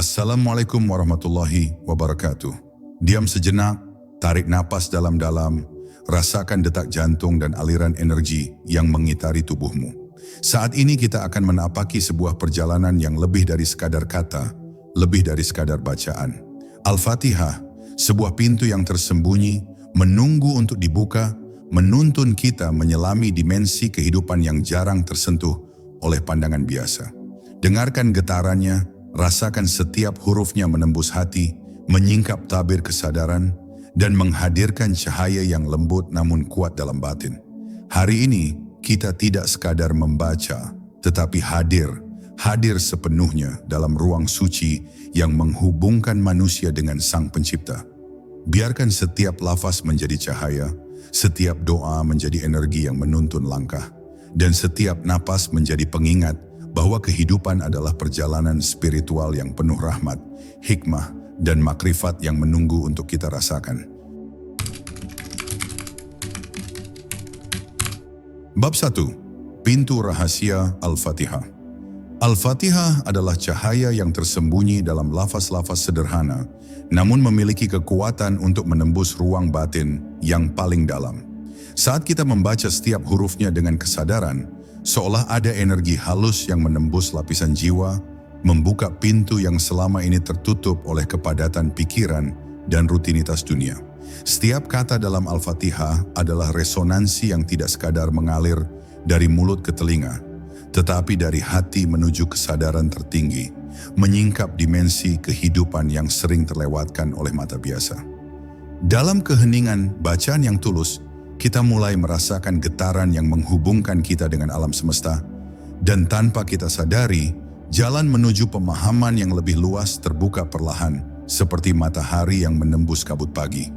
Assalamualaikum warahmatullahi wabarakatuh. Diam sejenak, tarik napas dalam-dalam, rasakan detak jantung dan aliran energi yang mengitari tubuhmu. Saat ini kita akan menapaki sebuah perjalanan yang lebih dari sekadar kata, lebih dari sekadar bacaan. Al-Fatihah, sebuah pintu yang tersembunyi, menunggu untuk dibuka, menuntun kita menyelami dimensi kehidupan yang jarang tersentuh oleh pandangan biasa. Dengarkan getarannya, rasakan setiap hurufnya menembus hati, menyingkap tabir kesadaran, dan menghadirkan cahaya yang lembut namun kuat dalam batin. Hari ini, kita tidak sekadar membaca, tetapi hadir sepenuhnya dalam ruang suci yang menghubungkan manusia dengan Sang Pencipta. Biarkan setiap lafaz menjadi cahaya, setiap doa menjadi energi yang menuntun langkah, dan setiap napas menjadi pengingat bahwa kehidupan adalah perjalanan spiritual yang penuh rahmat, hikmah, dan makrifat yang menunggu untuk kita rasakan. Bab 1. Pintu Rahasia Al-Fatihah. Al-Fatihah adalah cahaya yang tersembunyi dalam lafaz-lafaz sederhana, namun memiliki kekuatan untuk menembus ruang batin yang paling dalam. Saat kita membaca setiap hurufnya dengan kesadaran, seolah ada energi halus yang menembus lapisan jiwa, membuka pintu yang selama ini tertutup oleh kepadatan pikiran dan rutinitas dunia. Setiap kata dalam Al-Fatihah adalah resonansi yang tidak sekadar mengalir dari mulut ke telinga, tetapi dari hati menuju kesadaran tertinggi, menyingkap dimensi kehidupan yang sering terlewatkan oleh mata biasa. Dalam keheningan bacaan yang tulus, kita mulai merasakan getaran yang menghubungkan kita dengan alam semesta, dan tanpa kita sadari, jalan menuju pemahaman yang lebih luas terbuka perlahan, seperti matahari yang menembus kabut pagi.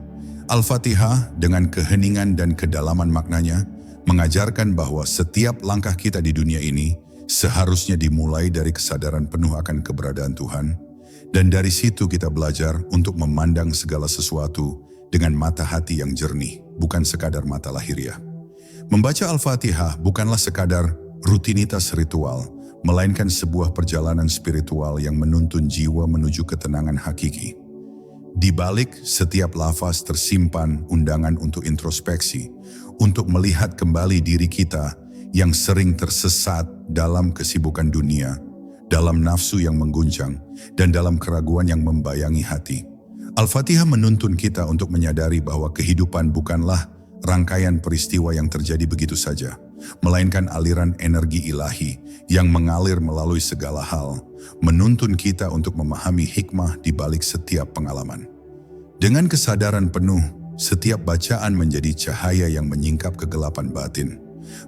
Al-Fatihah dengan keheningan dan kedalaman maknanya, mengajarkan bahwa setiap langkah kita di dunia ini seharusnya dimulai dari kesadaran penuh akan keberadaan Tuhan, dan dari situ kita belajar untuk memandang segala sesuatu dengan mata hati yang jernih, bukan sekadar mata lahiriah. Membaca Al-Fatihah bukanlah sekadar rutinitas ritual, melainkan sebuah perjalanan spiritual yang menuntun jiwa menuju ketenangan hakiki. Di balik setiap lafaz tersimpan undangan untuk introspeksi, untuk melihat kembali diri kita yang sering tersesat dalam kesibukan dunia, dalam nafsu yang mengguncang, dan dalam keraguan yang membayangi hati. Al-Fatihah menuntun kita untuk menyadari bahwa kehidupan bukanlah rangkaian peristiwa yang terjadi begitu saja, melainkan aliran energi ilahi yang mengalir melalui segala hal, menuntun kita untuk memahami hikmah di balik setiap pengalaman. Dengan kesadaran penuh, setiap bacaan menjadi cahaya yang menyingkap kegelapan batin,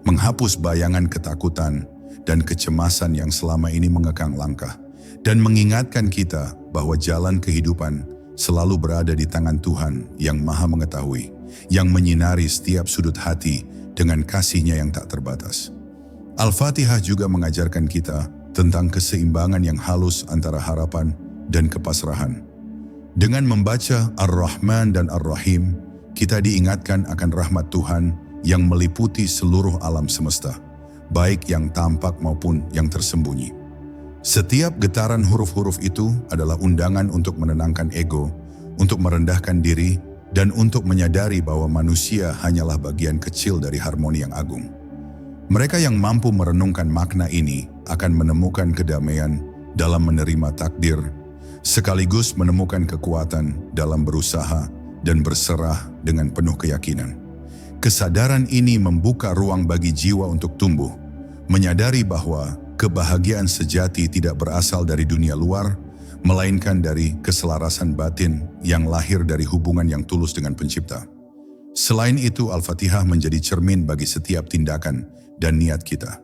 menghapus bayangan ketakutan dan kecemasan yang selama ini mengekang langkah, dan mengingatkan kita bahwa jalan kehidupan selalu berada di tangan Tuhan yang Maha Mengetahui, yang menyinari setiap sudut hati dengan kasih-Nya yang tak terbatas. Al-Fatihah juga mengajarkan kita tentang keseimbangan yang halus antara harapan dan kepasrahan. Dengan membaca Ar-Rahman dan Ar-Rahim, kita diingatkan akan rahmat Tuhan yang meliputi seluruh alam semesta, baik yang tampak maupun yang tersembunyi. Setiap getaran huruf-huruf itu adalah undangan untuk menenangkan ego, untuk merendahkan diri, dan untuk menyadari bahwa manusia hanyalah bagian kecil dari harmoni yang agung. Mereka yang mampu merenungkan makna ini akan menemukan kedamaian dalam menerima takdir, sekaligus menemukan kekuatan dalam berusaha dan berserah dengan penuh keyakinan. Kesadaran ini membuka ruang bagi jiwa untuk tumbuh, menyadari bahwa kebahagiaan sejati tidak berasal dari dunia luar, melainkan dari keselarasan batin yang lahir dari hubungan yang tulus dengan Pencipta. Selain itu, Al-Fatihah menjadi cermin bagi setiap tindakan dan niat kita.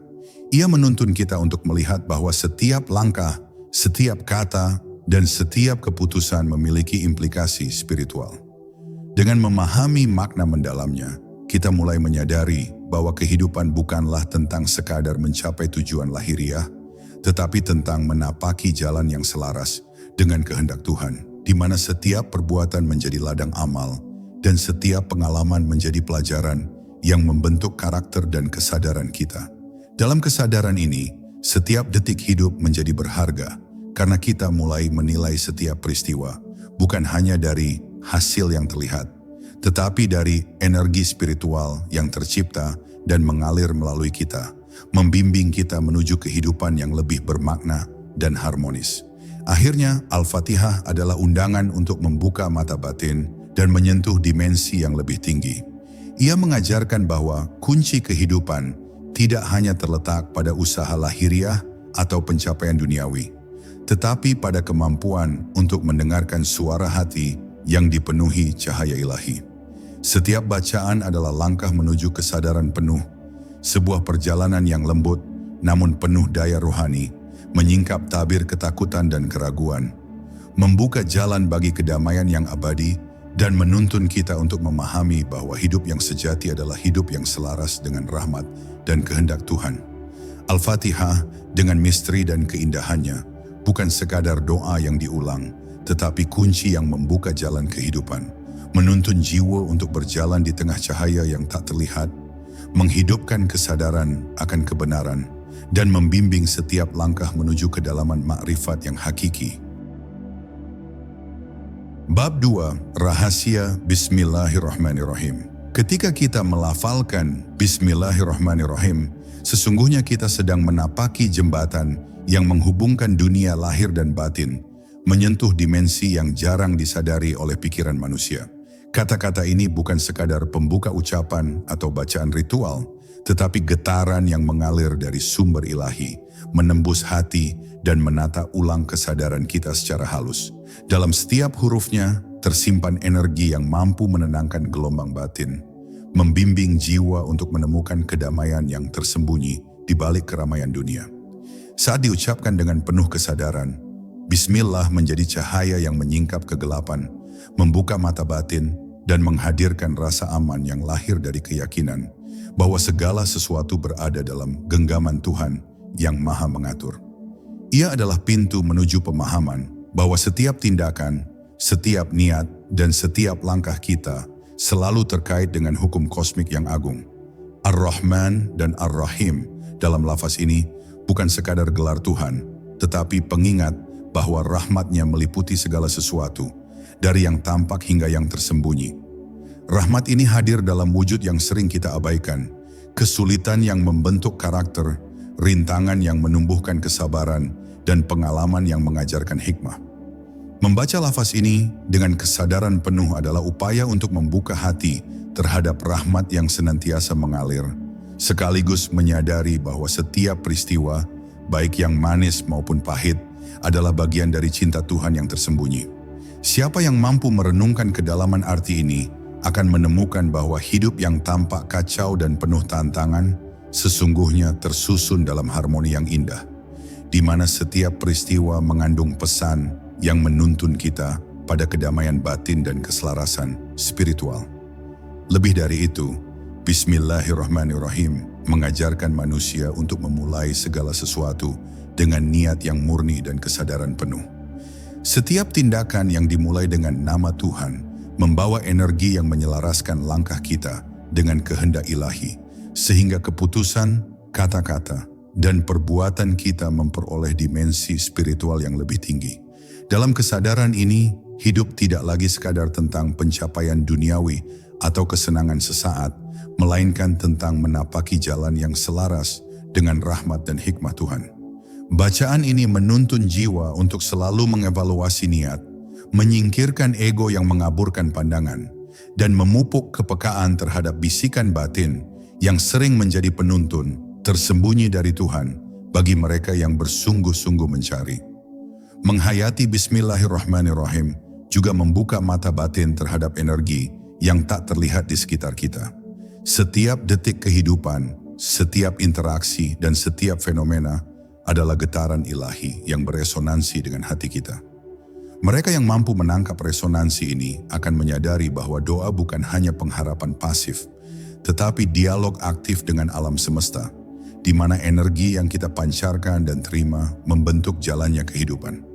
Ia menuntun kita untuk melihat bahwa setiap langkah, setiap kata, dan setiap keputusan memiliki implikasi spiritual. Dengan memahami makna mendalamnya, kita mulai menyadari bahwa kehidupan bukanlah tentang sekadar mencapai tujuan lahiriah, tetapi tentang menapaki jalan yang selaras dengan kehendak Tuhan, di mana setiap perbuatan menjadi ladang amal dan setiap pengalaman menjadi pelajaran yang membentuk karakter dan kesadaran kita. Dalam kesadaran ini, setiap detik hidup menjadi berharga karena kita mulai menilai setiap peristiwa, bukan hanya dari hasil yang terlihat, tetapi dari energi spiritual yang tercipta dan mengalir melalui kita, membimbing kita menuju kehidupan yang lebih bermakna dan harmonis. Akhirnya, Al-Fatihah adalah undangan untuk membuka mata batin dan menyentuh dimensi yang lebih tinggi. Ia mengajarkan bahwa kunci kehidupan tidak hanya terletak pada usaha lahiriah atau pencapaian duniawi, tetapi pada kemampuan untuk mendengarkan suara hati yang dipenuhi cahaya ilahi. Setiap bacaan adalah langkah menuju kesadaran penuh, sebuah perjalanan yang lembut namun penuh daya rohani, menyingkap tabir ketakutan dan keraguan, membuka jalan bagi kedamaian yang abadi, dan menuntun kita untuk memahami bahwa hidup yang sejati adalah hidup yang selaras dengan rahmat dan kehendak Tuhan. Al-Fatihah dengan misteri dan keindahannya bukan sekadar doa yang diulang, tetapi kunci yang membuka jalan kehidupan, menuntun jiwa untuk berjalan di tengah cahaya yang tak terlihat, menghidupkan kesadaran akan kebenaran, dan membimbing setiap langkah menuju kedalaman makrifat yang hakiki. Bab 2. Rahasia Bismillahirrahmanirrahim. Ketika kita melafalkan Bismillahirrahmanirrahim, sesungguhnya kita sedang menapaki jembatan yang menghubungkan dunia lahir dan batin, menyentuh dimensi yang jarang disadari oleh pikiran manusia. Kata-kata ini bukan sekadar pembuka ucapan atau bacaan ritual, tetapi getaran yang mengalir dari sumber ilahi, menembus hati dan menata ulang kesadaran kita secara halus. Dalam setiap hurufnya tersimpan energi yang mampu menenangkan gelombang batin, membimbing jiwa untuk menemukan kedamaian yang tersembunyi di balik keramaian dunia. Saat diucapkan dengan penuh kesadaran, Bismillah menjadi cahaya yang menyingkap kegelapan, membuka mata batin, dan menghadirkan rasa aman yang lahir dari keyakinan bahwa segala sesuatu berada dalam genggaman Tuhan yang Maha Mengatur. Ia adalah pintu menuju pemahaman bahwa setiap tindakan, setiap niat, dan setiap langkah kita selalu terkait dengan hukum kosmik yang agung. Ar-Rahman dan Ar-Rahim dalam lafaz ini bukan sekadar gelar Tuhan, tetapi pengingat bahwa rahmat-Nya meliputi segala sesuatu, dari yang tampak hingga yang tersembunyi. Rahmat ini hadir dalam wujud yang sering kita abaikan, kesulitan yang membentuk karakter, rintangan yang menumbuhkan kesabaran, dan pengalaman yang mengajarkan hikmah. Membaca lafaz ini dengan kesadaran penuh adalah upaya untuk membuka hati terhadap rahmat yang senantiasa mengalir, sekaligus menyadari bahwa setiap peristiwa, baik yang manis maupun pahit, adalah bagian dari cinta Tuhan yang tersembunyi. Siapa yang mampu merenungkan kedalaman arti ini akan menemukan bahwa hidup yang tampak kacau dan penuh tantangan sesungguhnya tersusun dalam harmoni yang indah, di mana setiap peristiwa mengandung pesan yang menuntun kita pada kedamaian batin dan keselarasan spiritual. Lebih dari itu, Bismillahirrahmanirrahim mengajarkan manusia untuk memulai segala sesuatu dengan niat yang murni dan kesadaran penuh. Setiap tindakan yang dimulai dengan nama Tuhan membawa energi yang menyelaraskan langkah kita dengan kehendak ilahi, sehingga keputusan, kata-kata, dan perbuatan kita memperoleh dimensi spiritual yang lebih tinggi. Dalam kesadaran ini, hidup tidak lagi sekadar tentang pencapaian duniawi atau kesenangan sesaat, melainkan tentang menapaki jalan yang selaras dengan rahmat dan hikmah Tuhan. Bacaan ini menuntun jiwa untuk selalu mengevaluasi niat, menyingkirkan ego yang mengaburkan pandangan, dan memupuk kepekaan terhadap bisikan batin yang sering menjadi penuntun tersembunyi dari Tuhan bagi mereka yang bersungguh-sungguh mencari. Menghayati Bismillahirrahmanirrahim juga membuka mata batin terhadap energi yang tak terlihat di sekitar kita. Setiap detik kehidupan, setiap interaksi, dan setiap fenomena adalah getaran ilahi yang beresonansi dengan hati kita. Mereka yang mampu menangkap resonansi ini akan menyadari bahwa doa bukan hanya pengharapan pasif, tetapi dialog aktif dengan alam semesta, di mana energi yang kita pancarkan dan terima membentuk jalannya kehidupan.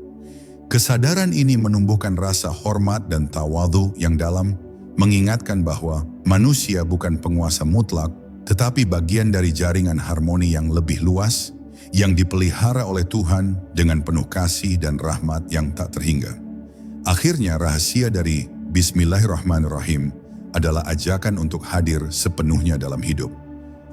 Kesadaran ini menumbuhkan rasa hormat dan tawadhu yang dalam, mengingatkan bahwa manusia bukan penguasa mutlak, tetapi bagian dari jaringan harmoni yang lebih luas, yang dipelihara oleh Tuhan dengan penuh kasih dan rahmat yang tak terhingga. Akhirnya rahasia dari Bismillahirrahmanirrahim adalah ajakan untuk hadir sepenuhnya dalam hidup.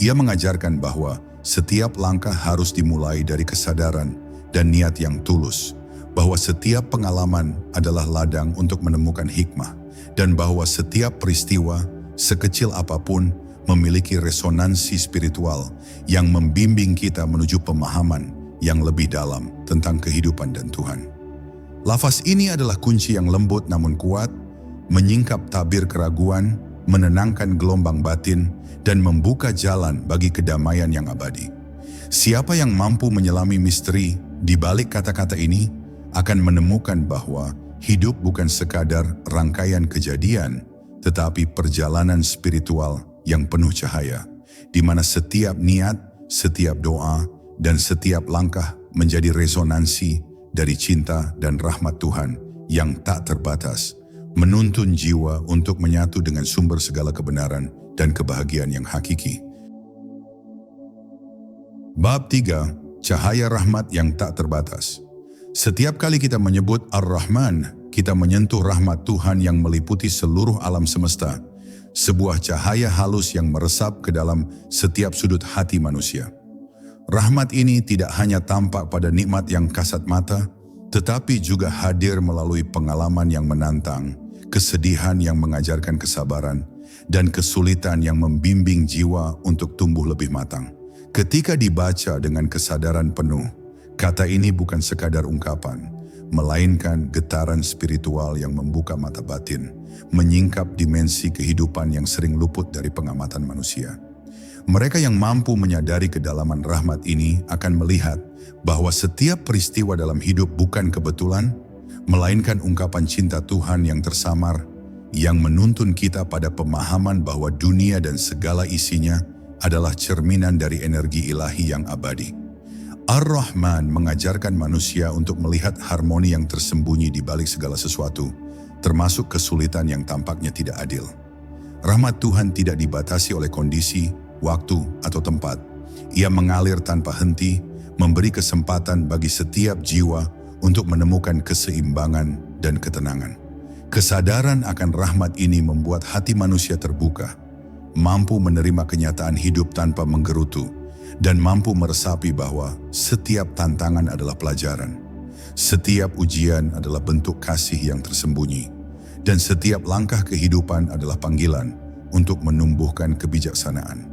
Ia mengajarkan bahwa setiap langkah harus dimulai dari kesadaran dan niat yang tulus, bahwa setiap pengalaman adalah ladang untuk menemukan hikmah, dan bahwa setiap peristiwa, sekecil apapun, memiliki resonansi spiritual yang membimbing kita menuju pemahaman yang lebih dalam tentang kehidupan dan Tuhan. Lafaz ini adalah kunci yang lembut namun kuat, menyingkap tabir keraguan, menenangkan gelombang batin, dan membuka jalan bagi kedamaian yang abadi. Siapa yang mampu menyelami misteri di balik kata-kata ini akan menemukan bahwa hidup bukan sekadar rangkaian kejadian, tetapi perjalanan spiritual yang penuh cahaya, di mana setiap niat, setiap doa, dan setiap langkah menjadi resonansi dari cinta dan rahmat Tuhan yang tak terbatas, menuntun jiwa untuk menyatu dengan sumber segala kebenaran dan kebahagiaan yang hakiki. Bab 3. Cahaya rahmat yang tak terbatas. Setiap kali kita menyebut Ar-Rahman, kita menyentuh rahmat Tuhan yang meliputi seluruh alam semesta, sebuah cahaya halus yang meresap ke dalam setiap sudut hati manusia. Rahmat ini tidak hanya tampak pada nikmat yang kasat mata, tetapi juga hadir melalui pengalaman yang menantang, kesedihan yang mengajarkan kesabaran, dan kesulitan yang membimbing jiwa untuk tumbuh lebih matang. Ketika dibaca dengan kesadaran penuh, kata ini bukan sekadar ungkapan, melainkan getaran spiritual yang membuka mata batin, menyingkap dimensi kehidupan yang sering luput dari pengamatan manusia. Mereka yang mampu menyadari kedalaman rahmat ini akan melihat bahwa setiap peristiwa dalam hidup bukan kebetulan, melainkan ungkapan cinta Tuhan yang tersamar, yang menuntun kita pada pemahaman bahwa dunia dan segala isinya adalah cerminan dari energi ilahi yang abadi. Ar-Rahman mengajarkan manusia untuk melihat harmoni yang tersembunyi di balik segala sesuatu, termasuk kesulitan yang tampaknya tidak adil. Rahmat Tuhan tidak dibatasi oleh kondisi, waktu, atau tempat. Ia mengalir tanpa henti, memberi kesempatan bagi setiap jiwa untuk menemukan keseimbangan dan ketenangan. Kesadaran akan rahmat ini membuat hati manusia terbuka, mampu menerima kenyataan hidup tanpa menggerutu, dan mampu meresapi bahwa setiap tantangan adalah pelajaran, setiap ujian adalah bentuk kasih yang tersembunyi, dan setiap langkah kehidupan adalah panggilan untuk menumbuhkan kebijaksanaan.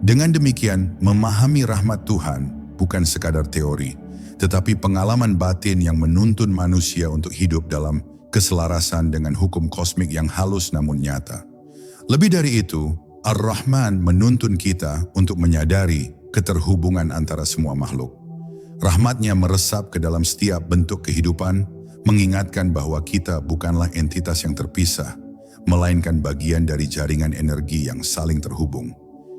Dengan demikian, memahami rahmat Tuhan bukan sekadar teori, tetapi pengalaman batin yang menuntun manusia untuk hidup dalam keselarasan dengan hukum kosmik yang halus namun nyata. Lebih dari itu, Ar-Rahman menuntun kita untuk menyadari keterhubungan antara semua makhluk. Rahmatnya meresap ke dalam setiap bentuk kehidupan, mengingatkan bahwa kita bukanlah entitas yang terpisah, melainkan bagian dari jaringan energi yang saling terhubung.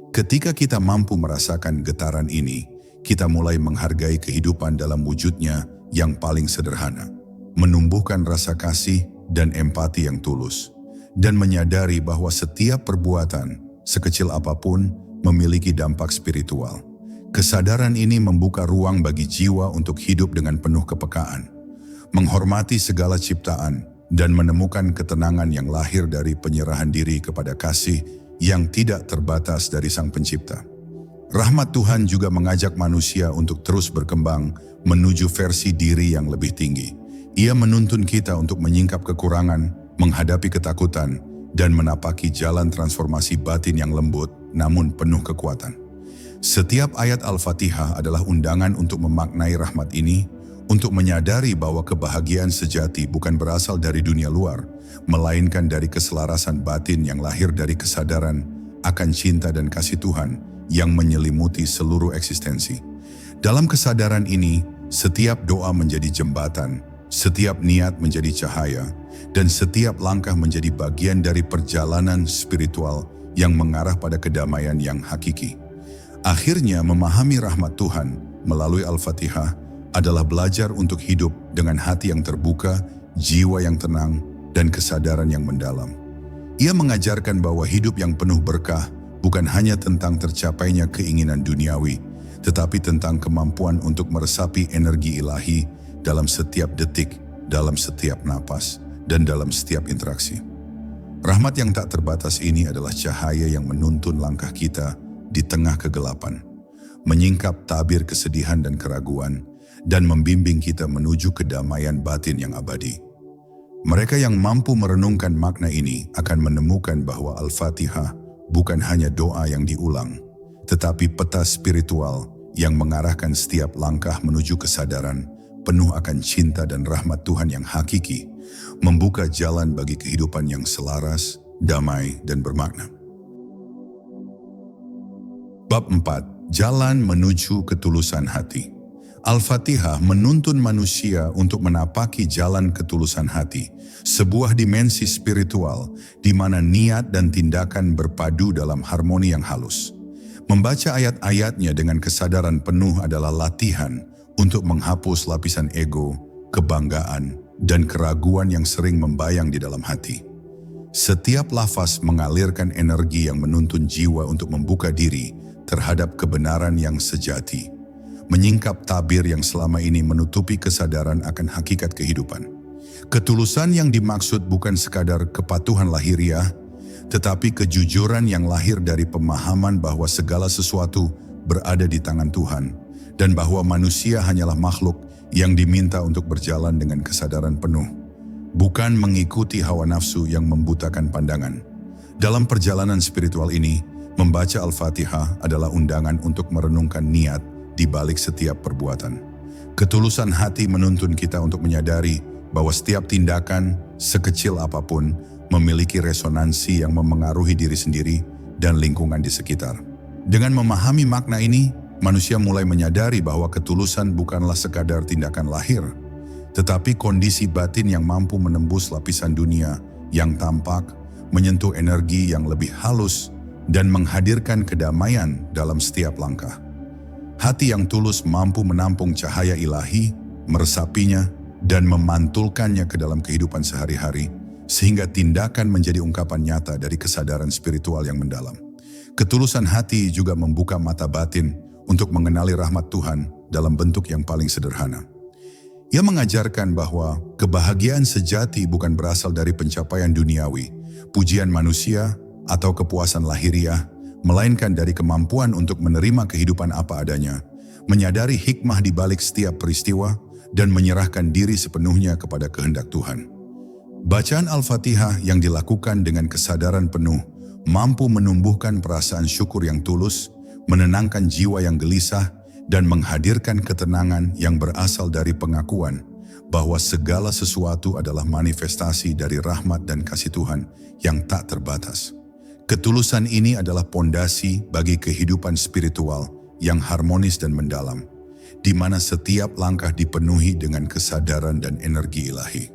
Ketika kita mampu merasakan getaran ini, kita mulai menghargai kehidupan dalam wujudnya yang paling sederhana, menumbuhkan rasa kasih dan empati yang tulus, dan menyadari bahwa setiap perbuatan, sekecil apapun, memiliki dampak spiritual. Kesadaran ini membuka ruang bagi jiwa untuk hidup dengan penuh kepekaan, menghormati segala ciptaan, dan menemukan ketenangan yang lahir dari penyerahan diri kepada kasih yang tidak terbatas dari Sang Pencipta. Rahmat Tuhan juga mengajak manusia untuk terus berkembang menuju versi diri yang lebih tinggi. Ia menuntun kita untuk menyingkap kekurangan, menghadapi ketakutan, dan menapaki jalan transformasi batin yang lembut namun penuh kekuatan. Setiap ayat Al-Fatihah adalah undangan untuk memaknai rahmat ini, untuk menyadari bahwa kebahagiaan sejati bukan berasal dari dunia luar, melainkan dari keselarasan batin yang lahir dari kesadaran akan cinta dan kasih Tuhan yang menyelimuti seluruh eksistensi. Dalam kesadaran ini, setiap doa menjadi jembatan, setiap niat menjadi cahaya, dan setiap langkah menjadi bagian dari perjalanan spiritual yang mengarah pada kedamaian yang hakiki. Akhirnya, memahami rahmat Tuhan melalui Al-Fatihah adalah belajar untuk hidup dengan hati yang terbuka, jiwa yang tenang, dan kesadaran yang mendalam. Ia mengajarkan bahwa hidup yang penuh berkah bukan hanya tentang tercapainya keinginan duniawi, tetapi tentang kemampuan untuk meresapi energi ilahi dalam setiap detik, dalam setiap napas, dan dalam setiap interaksi. Rahmat yang tak terbatas ini adalah cahaya yang menuntun langkah kita di tengah kegelapan, menyingkap tabir kesedihan dan keraguan, dan membimbing kita menuju kedamaian batin yang abadi. Mereka yang mampu merenungkan makna ini akan menemukan bahwa Al-Fatihah bukan hanya doa yang diulang, tetapi peta spiritual yang mengarahkan setiap langkah menuju kesadaran penuh akan cinta dan rahmat Tuhan yang hakiki, membuka jalan bagi kehidupan yang selaras, damai, dan bermakna. Bab 4. Jalan menuju ketulusan hati. Al-Fatihah menuntun manusia untuk menapaki jalan ketulusan hati, sebuah dimensi spiritual di mana niat dan tindakan berpadu dalam harmoni yang halus. Membaca ayat-ayatnya dengan kesadaran penuh adalah latihan untuk menghapus lapisan ego, kebanggaan, dan keraguan yang sering membayang di dalam hati. Setiap lafaz mengalirkan energi yang menuntun jiwa untuk membuka diri terhadap kebenaran yang sejati, menyingkap tabir yang selama ini menutupi kesadaran akan hakikat kehidupan. Ketulusan yang dimaksud bukan sekadar kepatuhan lahiriah, tetapi kejujuran yang lahir dari pemahaman bahwa segala sesuatu berada di tangan Tuhan, dan bahwa manusia hanyalah makhluk yang diminta untuk berjalan dengan kesadaran penuh, bukan mengikuti hawa nafsu yang membutakan pandangan. Dalam perjalanan spiritual ini, membaca Al-Fatihah adalah undangan untuk merenungkan niat di balik setiap perbuatan. Ketulusan hati menuntun kita untuk menyadari bahwa setiap tindakan, sekecil apapun, memiliki resonansi yang memengaruhi diri sendiri dan lingkungan di sekitar. Dengan memahami makna ini, manusia mulai menyadari bahwa ketulusan bukanlah sekadar tindakan lahir, tetapi kondisi batin yang mampu menembus lapisan dunia yang tampak, menyentuh energi yang lebih halus, dan menghadirkan kedamaian dalam setiap langkah. Hati yang tulus mampu menampung cahaya ilahi, meresapinya, dan memantulkannya ke dalam kehidupan sehari-hari, sehingga tindakan menjadi ungkapan nyata dari kesadaran spiritual yang mendalam. Ketulusan hati juga membuka mata batin untuk mengenali rahmat Tuhan dalam bentuk yang paling sederhana. Ia mengajarkan bahwa kebahagiaan sejati bukan berasal dari pencapaian duniawi, pujian manusia, atau kepuasan lahiriah, melainkan dari kemampuan untuk menerima kehidupan apa adanya, menyadari hikmah di balik setiap peristiwa, dan menyerahkan diri sepenuhnya kepada kehendak Tuhan. Bacaan Al-Fatihah yang dilakukan dengan kesadaran penuh mampu menumbuhkan perasaan syukur yang tulus, menenangkan jiwa yang gelisah, dan menghadirkan ketenangan yang berasal dari pengakuan bahwa segala sesuatu adalah manifestasi dari rahmat dan kasih Tuhan yang tak terbatas. Ketulusan ini adalah pondasi bagi kehidupan spiritual yang harmonis dan mendalam, di mana setiap langkah dipenuhi dengan kesadaran dan energi ilahi.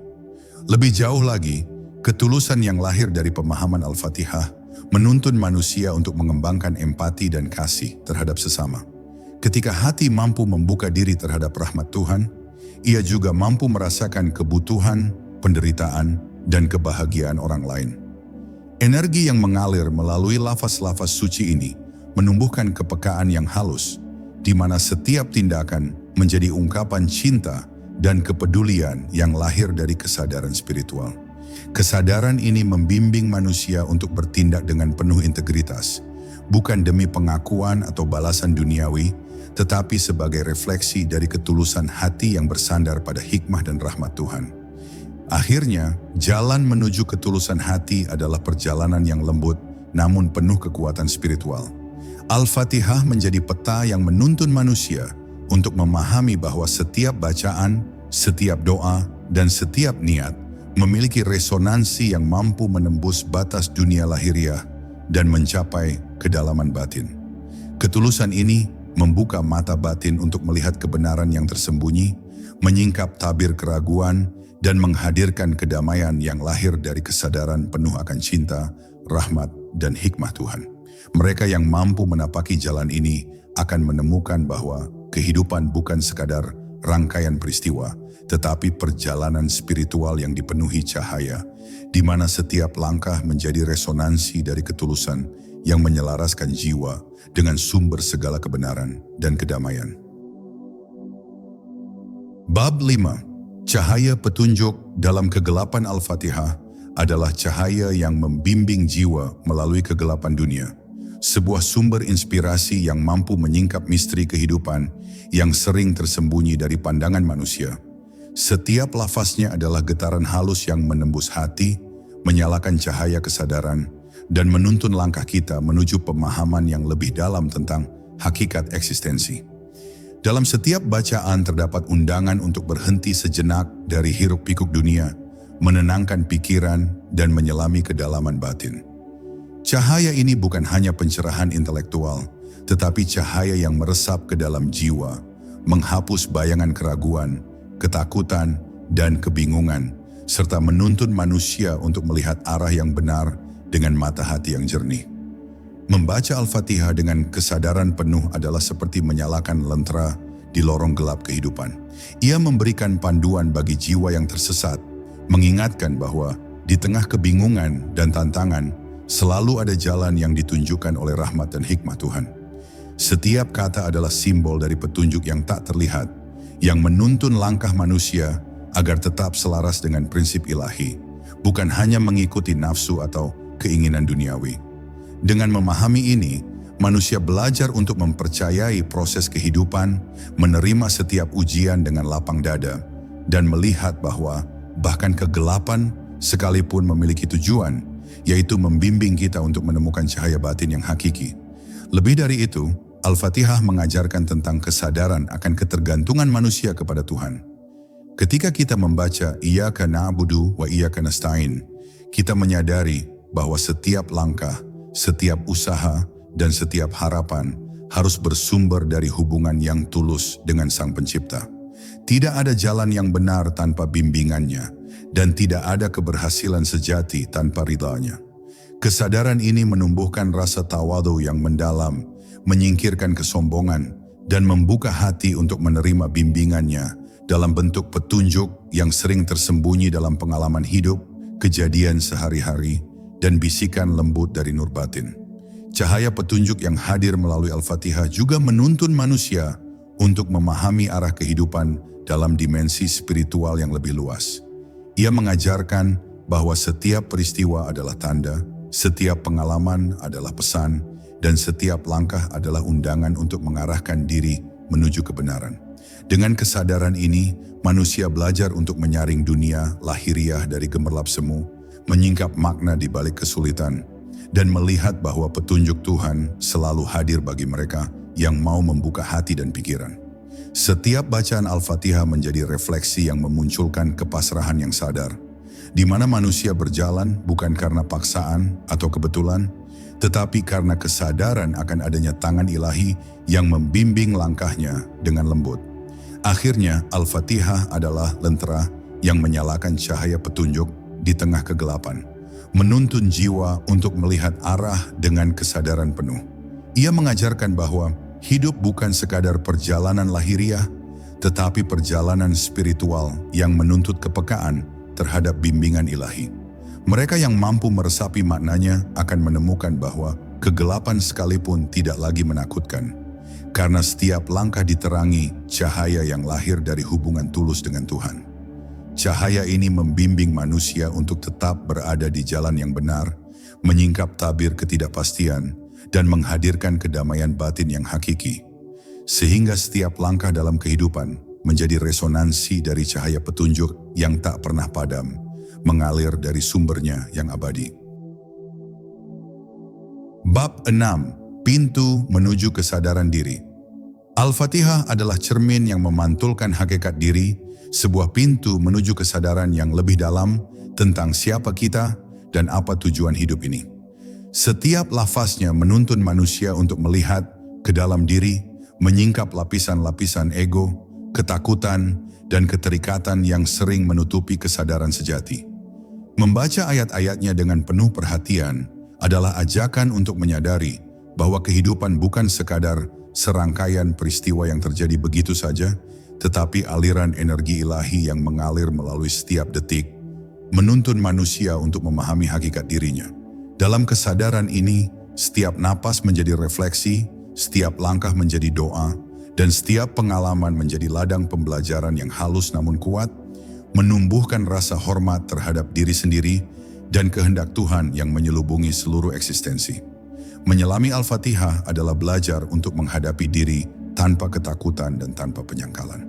Lebih jauh lagi, ketulusan yang lahir dari pemahaman Al-Fatihah menuntun manusia untuk mengembangkan empati dan kasih terhadap sesama. Ketika hati mampu membuka diri terhadap rahmat Tuhan, ia juga mampu merasakan kebutuhan, penderitaan, dan kebahagiaan orang lain. Energi yang mengalir melalui lafaz-lafaz suci ini menumbuhkan kepekaan yang halus, di mana setiap tindakan menjadi ungkapan cinta dan kepedulian yang lahir dari kesadaran spiritual. Kesadaran ini membimbing manusia untuk bertindak dengan penuh integritas, bukan demi pengakuan atau balasan duniawi, tetapi sebagai refleksi dari ketulusan hati yang bersandar pada hikmah dan rahmat Tuhan. Akhirnya, jalan menuju ketulusan hati adalah perjalanan yang lembut namun penuh kekuatan spiritual. Al-Fatihah menjadi peta yang menuntun manusia untuk memahami bahwa setiap bacaan, setiap doa, dan setiap niat memiliki resonansi yang mampu menembus batas dunia lahiriah dan mencapai kedalaman batin. Ketulusan ini membuka mata batin untuk melihat kebenaran yang tersembunyi, menyingkap tabir keraguan, dan menghadirkan kedamaian yang lahir dari kesadaran penuh akan cinta, rahmat, dan hikmah Tuhan. Mereka yang mampu menapaki jalan ini akan menemukan bahwa kehidupan bukan sekadar rangkaian peristiwa, tetapi perjalanan spiritual yang dipenuhi cahaya, di mana setiap langkah menjadi resonansi dari ketulusan yang menyelaraskan jiwa dengan sumber segala kebenaran dan kedamaian. Bab 5. Cahaya petunjuk dalam kegelapan Al-Fatihah adalah cahaya yang membimbing jiwa melalui kegelapan dunia. Sebuah sumber inspirasi yang mampu menyingkap misteri kehidupan yang sering tersembunyi dari pandangan manusia. Setiap lafaznya adalah getaran halus yang menembus hati, menyalakan cahaya kesadaran, dan menuntun langkah kita menuju pemahaman yang lebih dalam tentang hakikat eksistensi. Dalam setiap bacaan terdapat undangan untuk berhenti sejenak dari hiruk-pikuk dunia, menenangkan pikiran, dan menyelami kedalaman batin. Cahaya ini bukan hanya pencerahan intelektual, tetapi cahaya yang meresap ke dalam jiwa, menghapus bayangan keraguan, ketakutan, dan kebingungan, serta menuntun manusia untuk melihat arah yang benar dengan mata hati yang jernih. Membaca Al-Fatihah dengan kesadaran penuh adalah seperti menyalakan lentera di lorong gelap kehidupan. Ia memberikan panduan bagi jiwa yang tersesat, mengingatkan bahwa di tengah kebingungan dan tantangan, selalu ada jalan yang ditunjukkan oleh rahmat dan hikmah Tuhan. Setiap kata adalah simbol dari petunjuk yang tak terlihat, yang menuntun langkah manusia agar tetap selaras dengan prinsip ilahi, bukan hanya mengikuti nafsu atau keinginan duniawi. Dengan memahami ini, manusia belajar untuk mempercayai proses kehidupan, menerima setiap ujian dengan lapang dada, dan melihat bahwa bahkan kegelapan sekalipun memiliki tujuan, yaitu membimbing kita untuk menemukan cahaya batin yang hakiki. Lebih dari itu, Al-Fatihah mengajarkan tentang kesadaran akan ketergantungan manusia kepada Tuhan. Ketika kita membaca Iyyaka na'budu wa iyyaka nasta'in, kita menyadari bahwa setiap langkah, setiap usaha, dan setiap harapan harus bersumber dari hubungan yang tulus dengan Sang Pencipta. Tidak ada jalan yang benar tanpa bimbingannya, dan tidak ada keberhasilan sejati tanpa ridhanya. Kesadaran ini menumbuhkan rasa tawadhu yang mendalam, menyingkirkan kesombongan, dan membuka hati untuk menerima bimbingannya dalam bentuk petunjuk yang sering tersembunyi dalam pengalaman hidup, kejadian sehari-hari, dan bisikan lembut dari nur batin. Cahaya petunjuk yang hadir melalui Al-Fatihah juga menuntun manusia untuk memahami arah kehidupan dalam dimensi spiritual yang lebih luas. Ia mengajarkan bahwa setiap peristiwa adalah tanda, setiap pengalaman adalah pesan, dan setiap langkah adalah undangan untuk mengarahkan diri menuju kebenaran. Dengan kesadaran ini, manusia belajar untuk menyaring dunia lahiriah dari gemerlap semu, menyingkap makna di balik kesulitan, dan melihat bahwa petunjuk Tuhan selalu hadir bagi mereka yang mau membuka hati dan pikiran. Setiap bacaan Al-Fatihah menjadi refleksi yang memunculkan kepasrahan yang sadar, di mana manusia berjalan bukan karena paksaan atau kebetulan, tetapi karena kesadaran akan adanya tangan ilahi yang membimbing langkahnya dengan lembut. Akhirnya, Al-Fatihah adalah lentera yang menyalakan cahaya petunjuk di tengah kegelapan, menuntun jiwa untuk melihat arah dengan kesadaran penuh. Ia mengajarkan bahwa hidup bukan sekadar perjalanan lahiriah, tetapi perjalanan spiritual yang menuntut kepekaan terhadap bimbingan ilahi. Mereka yang mampu meresapi maknanya akan menemukan bahwa kegelapan sekalipun tidak lagi menakutkan, karena setiap langkah diterangi cahaya yang lahir dari hubungan tulus dengan Tuhan. Cahaya ini membimbing manusia untuk tetap berada di jalan yang benar, menyingkap tabir ketidakpastian, dan menghadirkan kedamaian batin yang hakiki, sehingga setiap langkah dalam kehidupan menjadi resonansi dari cahaya petunjuk yang tak pernah padam, mengalir dari sumbernya yang abadi. Bab 6. Pintu menuju kesadaran diri. Al-Fatihah adalah cermin yang memantulkan hakikat diri, sebuah pintu menuju kesadaran yang lebih dalam tentang siapa kita dan apa tujuan hidup ini. Setiap lafaznya menuntun manusia untuk melihat ke dalam diri, menyingkap lapisan-lapisan ego, ketakutan, dan keterikatan yang sering menutupi kesadaran sejati. Membaca ayat-ayatnya dengan penuh perhatian adalah ajakan untuk menyadari bahwa kehidupan bukan sekadar serangkaian peristiwa yang terjadi begitu saja, tetapi aliran energi ilahi yang mengalir melalui setiap detik, menuntun manusia untuk memahami hakikat dirinya. Dalam kesadaran ini, Setiap napas menjadi refleksi, setiap langkah menjadi doa, dan setiap pengalaman menjadi ladang pembelajaran yang halus namun kuat, menumbuhkan rasa hormat terhadap diri sendiri dan kehendak Tuhan yang menyelubungi seluruh eksistensi. Menyelami Al-Fatihah adalah belajar untuk menghadapi diri tanpa ketakutan dan tanpa penyangkalan.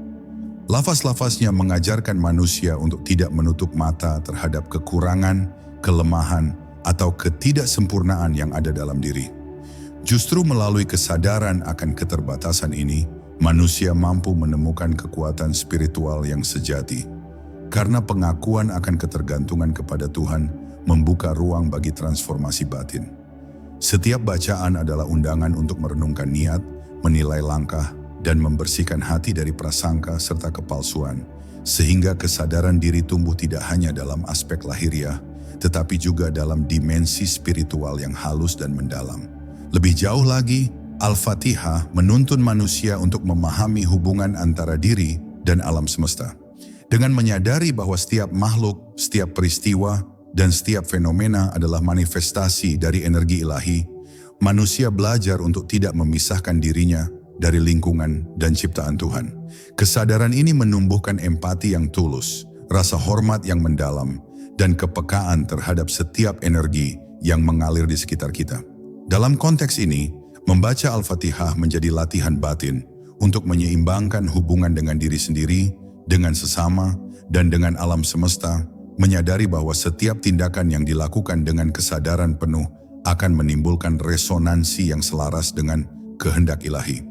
Lafaz-lafaznya mengajarkan manusia untuk tidak menutup mata terhadap kekurangan, kelemahan, atau ketidaksempurnaan yang ada dalam diri. Justru melalui kesadaran akan keterbatasan ini, manusia mampu menemukan kekuatan spiritual yang sejati. Karena pengakuan akan ketergantungan kepada Tuhan membuka ruang bagi transformasi batin. Setiap bacaan adalah undangan untuk merenungkan niat, menilai langkah, dan membersihkan hati dari prasangka serta kepalsuan, sehingga kesadaran diri tumbuh tidak hanya dalam aspek lahiriah, tetapi juga dalam dimensi spiritual yang halus dan mendalam. Lebih jauh lagi, Al-Fatihah menuntun manusia untuk memahami hubungan antara diri dan alam semesta. Dengan menyadari bahwa setiap makhluk, setiap peristiwa, dan setiap fenomena adalah manifestasi dari energi ilahi, manusia belajar untuk tidak memisahkan dirinya dari lingkungan dan ciptaan Tuhan. Kesadaran ini menumbuhkan empati yang tulus, rasa hormat yang mendalam, dan kepekaan terhadap setiap energi yang mengalir di sekitar kita. Dalam konteks ini, membaca Al-Fatihah menjadi latihan batin untuk menyeimbangkan hubungan dengan diri sendiri, dengan sesama, dan dengan alam semesta, menyadari bahwa setiap tindakan yang dilakukan dengan kesadaran penuh akan menimbulkan resonansi yang selaras dengan kehendak ilahi.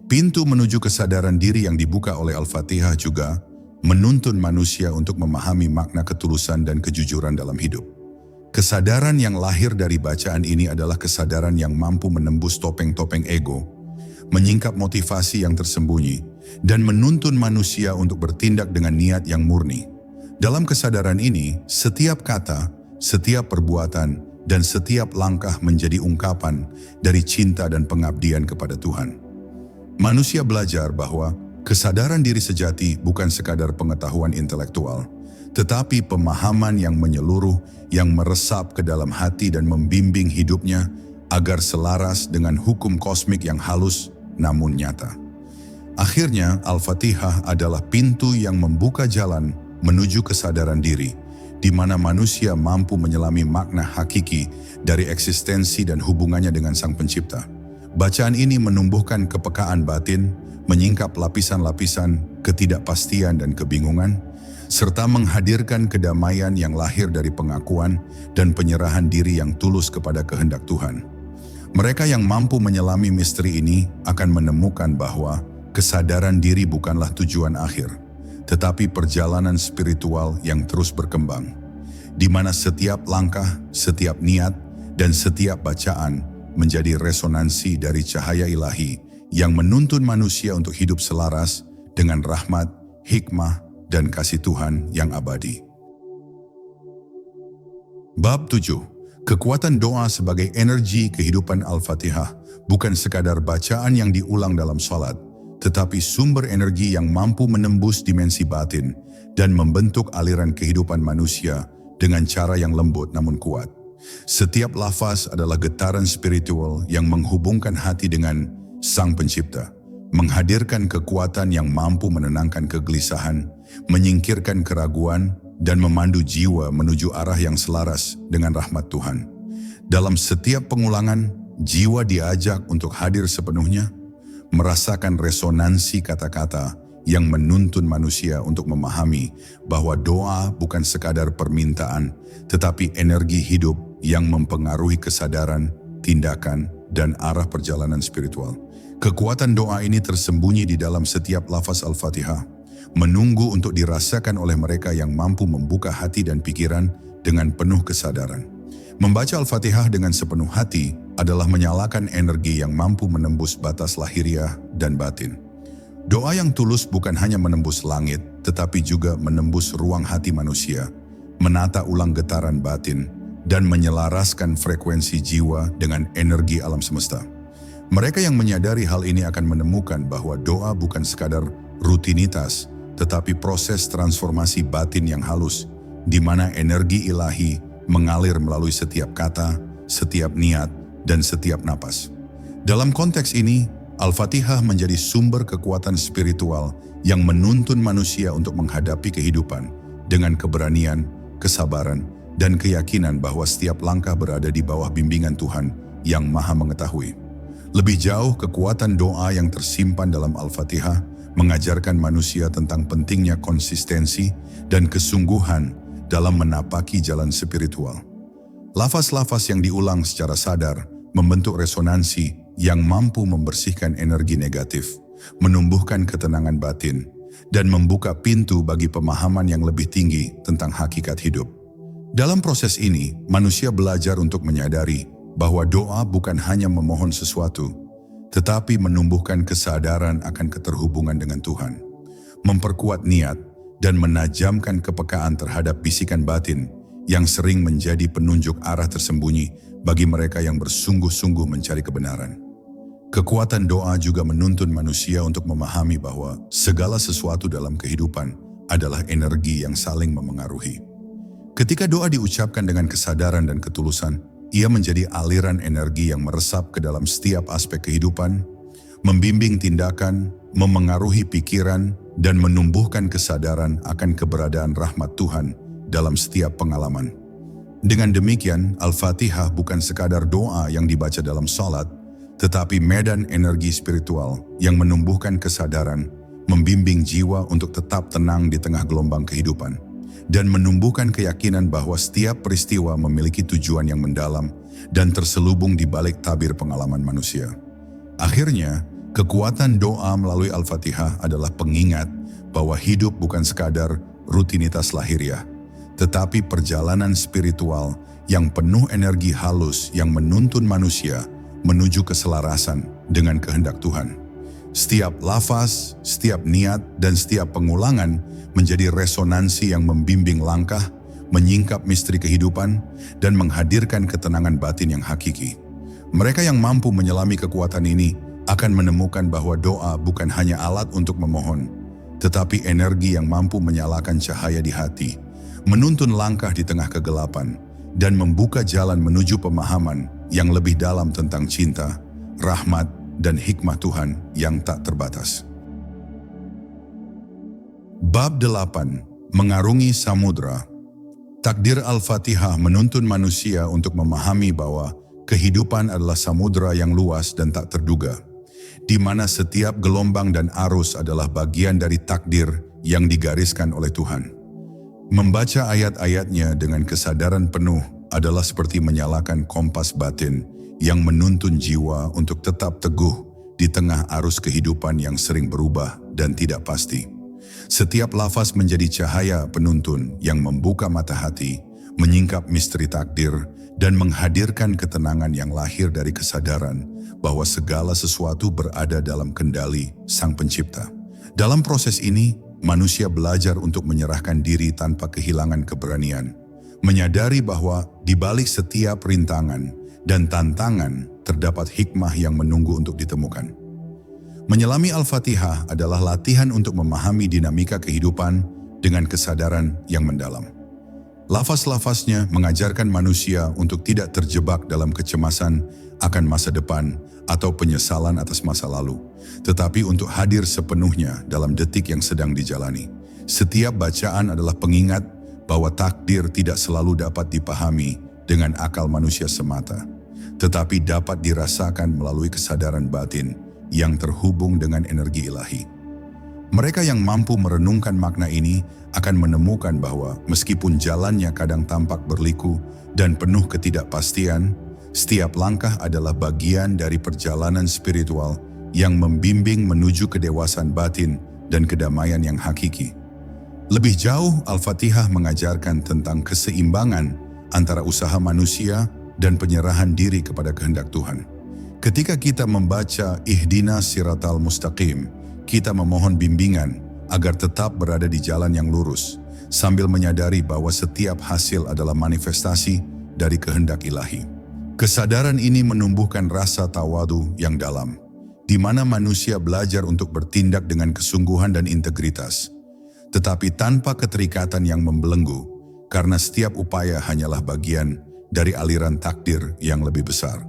Pintu menuju kesadaran diri yang dibuka oleh Al-Fatihah juga menuntun manusia untuk memahami makna ketulusan dan kejujuran dalam hidup. Kesadaran yang lahir dari bacaan ini adalah kesadaran yang mampu menembus topeng-topeng ego, menyingkap motivasi yang tersembunyi, dan menuntun manusia untuk bertindak dengan niat yang murni. Dalam kesadaran ini, setiap kata, setiap perbuatan, dan setiap langkah menjadi ungkapan dari cinta dan pengabdian kepada Tuhan. Manusia belajar bahwa kesadaran diri sejati bukan sekadar pengetahuan intelektual, tetapi pemahaman yang menyeluruh, yang meresap ke dalam hati dan membimbing hidupnya agar selaras dengan hukum kosmik yang halus namun nyata. Akhirnya, Al-Fatihah adalah pintu yang membuka jalan menuju kesadaran diri, di mana manusia mampu menyelami makna hakiki dari eksistensi dan hubungannya dengan Sang Pencipta. Bacaan ini menumbuhkan kepekaan batin, menyingkap lapisan-lapisan ketidakpastian dan kebingungan, serta menghadirkan kedamaian yang lahir dari pengakuan dan penyerahan diri yang tulus kepada kehendak Tuhan. Mereka yang mampu menyelami misteri ini akan menemukan bahwa kesadaran diri bukanlah tujuan akhir, tetapi perjalanan spiritual yang terus berkembang, di mana setiap langkah, setiap niat, dan setiap bacaan menjadi resonansi dari cahaya ilahi yang menuntun manusia untuk hidup selaras dengan rahmat, hikmah, dan kasih Tuhan yang abadi. Bab 7. Kekuatan doa sebagai energi kehidupan Al-Fatihah bukan sekadar bacaan yang diulang dalam salat, tetapi sumber energi yang mampu menembus dimensi batin dan membentuk aliran kehidupan manusia dengan cara yang lembut namun kuat. Setiap lafaz adalah getaran spiritual yang menghubungkan hati dengan Sang Pencipta, menghadirkan kekuatan yang mampu menenangkan kegelisahan, menyingkirkan keraguan, dan memandu jiwa menuju arah yang selaras dengan rahmat Tuhan. Dalam setiap pengulangan, jiwa diajak untuk hadir sepenuhnya, merasakan resonansi kata-kata yang menuntun manusia untuk memahami bahwa doa bukan sekadar permintaan, tetapi energi hidup yang mempengaruhi kesadaran, tindakan, dan arah perjalanan spiritual. Kekuatan doa ini tersembunyi di dalam setiap lafaz Al-Fatihah, menunggu untuk dirasakan oleh mereka yang mampu membuka hati dan pikiran dengan penuh kesadaran. Membaca Al-Fatihah dengan sepenuh hati adalah menyalakan energi yang mampu menembus batas lahiriah dan batin. Doa yang tulus bukan hanya menembus langit, tetapi juga menembus ruang hati manusia, menata ulang getaran batin, dan menyelaraskan frekuensi jiwa dengan energi alam semesta. Mereka yang menyadari hal ini akan menemukan bahwa doa bukan sekadar rutinitas, tetapi proses transformasi batin yang halus, di mana energi ilahi mengalir melalui setiap kata, setiap niat, dan setiap napas. Dalam konteks ini, Al-Fatihah menjadi sumber kekuatan spiritual yang menuntun manusia untuk menghadapi kehidupan dengan keberanian, kesabaran, dan keyakinan bahwa setiap langkah berada di bawah bimbingan Tuhan yang Maha Mengetahui. Lebih jauh, kekuatan doa yang tersimpan dalam Al-Fatihah mengajarkan manusia tentang pentingnya konsistensi dan kesungguhan dalam menapaki jalan spiritual. Lafaz-lafaz yang diulang secara sadar membentuk resonansi yang mampu membersihkan energi negatif, menumbuhkan ketenangan batin, dan membuka pintu bagi pemahaman yang lebih tinggi tentang hakikat hidup. Dalam proses ini, manusia belajar untuk menyadari bahwa doa bukan hanya memohon sesuatu, tetapi menumbuhkan kesadaran akan keterhubungan dengan Tuhan, memperkuat niat, dan menajamkan kepekaan terhadap bisikan batin yang sering menjadi penunjuk arah tersembunyi bagi mereka yang bersungguh-sungguh mencari kebenaran. Kekuatan doa juga menuntun manusia untuk memahami bahwa segala sesuatu dalam kehidupan adalah energi yang saling memengaruhi. Ketika doa diucapkan dengan kesadaran dan ketulusan, ia menjadi aliran energi yang meresap ke dalam setiap aspek kehidupan, membimbing tindakan, memengaruhi pikiran, dan menumbuhkan kesadaran akan keberadaan rahmat Tuhan dalam setiap pengalaman. Dengan demikian, Al-Fatihah bukan sekadar doa yang dibaca dalam salat, tetapi medan energi spiritual yang menumbuhkan kesadaran, membimbing jiwa untuk tetap tenang di tengah gelombang kehidupan, dan menumbuhkan keyakinan bahwa setiap peristiwa memiliki tujuan yang mendalam dan terselubung di balik tabir pengalaman manusia. Akhirnya, kekuatan doa melalui Al-Fatihah adalah pengingat bahwa hidup bukan sekadar rutinitas lahiriah, tetapi perjalanan spiritual yang penuh energi halus yang menuntun manusia menuju keselarasan dengan kehendak Tuhan. Setiap lafaz, setiap niat, dan setiap pengulangan menjadi resonansi yang membimbing langkah, menyingkap misteri kehidupan, dan menghadirkan ketenangan batin yang hakiki. Mereka yang mampu menyelami kekuatan ini akan menemukan bahwa doa bukan hanya alat untuk memohon, tetapi energi yang mampu menyalakan cahaya di hati, menuntun langkah di tengah kegelapan, dan membuka jalan menuju pemahaman yang lebih dalam tentang cinta, rahmat, dan hikmah Tuhan yang tak terbatas. Bab 8. Mengarungi Samudra. Takdir Al-Fatihah menuntun manusia untuk memahami bahwa kehidupan adalah samudra yang luas dan tak terduga, di mana setiap gelombang dan arus adalah bagian dari takdir yang digariskan oleh Tuhan. Membaca ayat-ayatnya dengan kesadaran penuh adalah seperti menyalakan kompas batin yang menuntun jiwa untuk tetap teguh di tengah arus kehidupan yang sering berubah dan tidak pasti. Setiap lafaz menjadi cahaya penuntun yang membuka mata hati, menyingkap misteri takdir, dan menghadirkan ketenangan yang lahir dari kesadaran bahwa segala sesuatu berada dalam kendali Sang Pencipta. Dalam proses ini, manusia belajar untuk menyerahkan diri tanpa kehilangan keberanian, menyadari bahwa di balik setiap rintangan dan tantangan terdapat hikmah yang menunggu untuk ditemukan. Menyelami Al-Fatihah adalah latihan untuk memahami dinamika kehidupan dengan kesadaran yang mendalam. Lafaz-lafaznya mengajarkan manusia untuk tidak terjebak dalam kecemasan akan masa depan atau penyesalan atas masa lalu, tetapi untuk hadir sepenuhnya dalam detik yang sedang dijalani. Setiap bacaan adalah pengingat bahwa takdir tidak selalu dapat dipahami dengan akal manusia semata, tetapi dapat dirasakan melalui kesadaran batin yang terhubung dengan energi ilahi. Mereka yang mampu merenungkan makna ini akan menemukan bahwa meskipun jalannya kadang tampak berliku dan penuh ketidakpastian, setiap langkah adalah bagian dari perjalanan spiritual yang membimbing menuju kedewasaan batin dan kedamaian yang hakiki. Lebih jauh, Al-Fatihah mengajarkan tentang keseimbangan antara usaha manusia dan penyerahan diri kepada kehendak Tuhan. Ketika kita membaca Ihdinas Siratal Mustaqim, kita memohon bimbingan agar tetap berada di jalan yang lurus, sambil menyadari bahwa setiap hasil adalah manifestasi dari kehendak ilahi. Kesadaran ini menumbuhkan rasa tawadu yang dalam, di mana manusia belajar untuk bertindak dengan kesungguhan dan integritas, tetapi tanpa keterikatan yang membelenggu, karena setiap upaya hanyalah bagian dari aliran takdir yang lebih besar.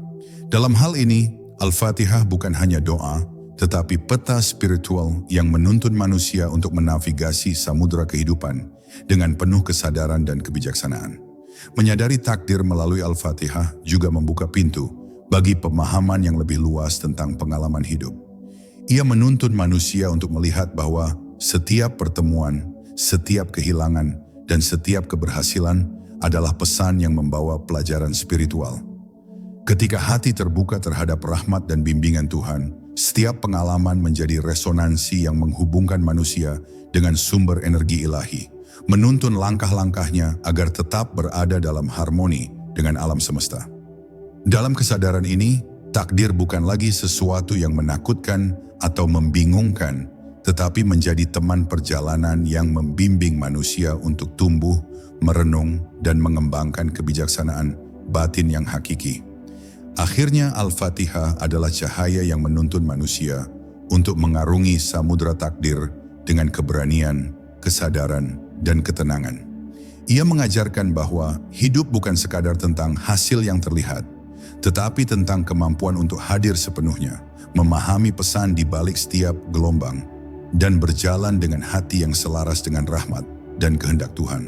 Dalam hal ini, Al-Fatihah bukan hanya doa, tetapi peta spiritual yang menuntun manusia untuk menavigasi samudera kehidupan dengan penuh kesadaran dan kebijaksanaan. Menyadari takdir melalui Al-Fatihah juga membuka pintu bagi pemahaman yang lebih luas tentang pengalaman hidup. Ia menuntun manusia untuk melihat bahwa setiap pertemuan, setiap kehilangan, dan setiap keberhasilan adalah pesan yang membawa pelajaran spiritual. Ketika hati terbuka terhadap rahmat dan bimbingan Tuhan, setiap pengalaman menjadi resonansi yang menghubungkan manusia dengan sumber energi ilahi, menuntun langkah-langkahnya agar tetap berada dalam harmoni dengan alam semesta. Dalam kesadaran ini, takdir bukan lagi sesuatu yang menakutkan atau membingungkan, tetapi menjadi teman perjalanan yang membimbing manusia untuk tumbuh, merenung, dan mengembangkan kebijaksanaan batin yang hakiki. Akhirnya Al-Fatihah adalah cahaya yang menuntun manusia untuk mengarungi samudera takdir dengan keberanian, kesadaran, dan ketenangan. Ia mengajarkan bahwa hidup bukan sekadar tentang hasil yang terlihat, tetapi tentang kemampuan untuk hadir sepenuhnya, memahami pesan di balik setiap gelombang, dan berjalan dengan hati yang selaras dengan rahmat dan kehendak Tuhan.